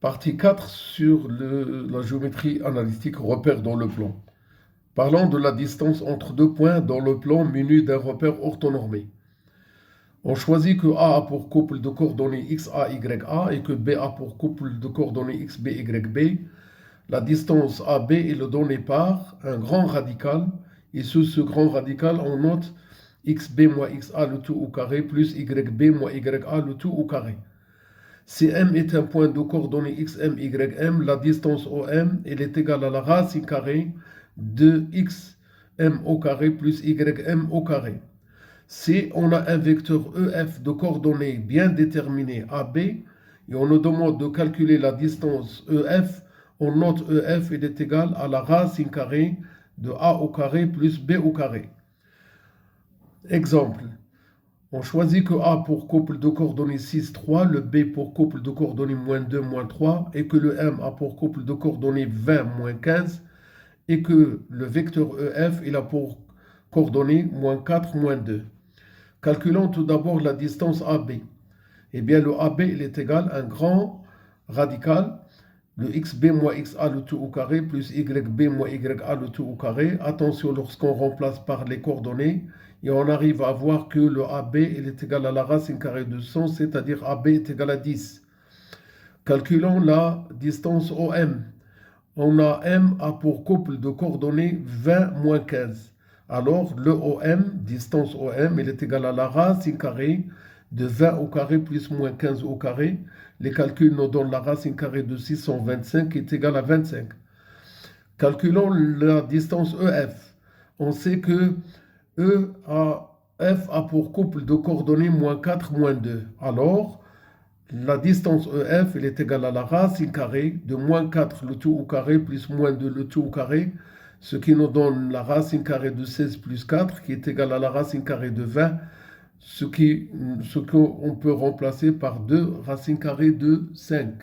Partie 4 sur la géométrie analytique repère dans le plan. Parlons de la distance entre deux points dans le plan muni d'un repère orthonormé. On choisit que A a pour couple de coordonnées x, a, y, a et que B a pour couple de coordonnées x, b, y, b. La distance AB est le donné par un grand radical et sous ce grand radical on note xb moins xa le tout au carré plus yb moins ya le tout au carré. Si M est un point de coordonnées xm, ym, la distance OM elle est égale à la racine carrée de xm au carré plus ym au carré. Si on a un vecteur EF de coordonnées bien déterminé AB et on nous demande de calculer la distance EF, on note EF il est égal à la racine carrée de A au carré plus B au carré. Exemple. On choisit que A pour couple de coordonnées 6, 3, le B pour couple de coordonnées moins 2, moins 3, et que le M a pour couple de coordonnées 20, moins 15, et que le vecteur EF il a pour coordonnées moins 4, moins 2. Calculons tout d'abord la distance AB. Eh bien, le AB il est égal à un grand radical, le xb moins xa le tout au carré plus yb moins ya le tout au carré. Attention lorsqu'on remplace par les coordonnées, et on arrive à voir que le AB il est égal à la racine carrée de 100, c'est-à-dire AB est égal à 10. Calculons la distance OM. On a M a pour couple de coordonnées 20 moins 15. Alors le OM, distance OM, il est égal à la racine carrée de 20 au carré plus moins 15 au carré. Les calculs nous donnent la racine carrée de 625 qui est égale à 25. Calculons la distance EF. On sait que F a pour couple de coordonnées moins 4, moins 2. Alors, la distance EF elle est égale à la racine carrée de moins 4 le tout au carré plus moins 2 le tout au carré, ce qui nous donne la racine carrée de 16 plus 4 qui est égale à la racine carrée de 20, ce qu'on peut remplacer par 2 racine carrée de 5.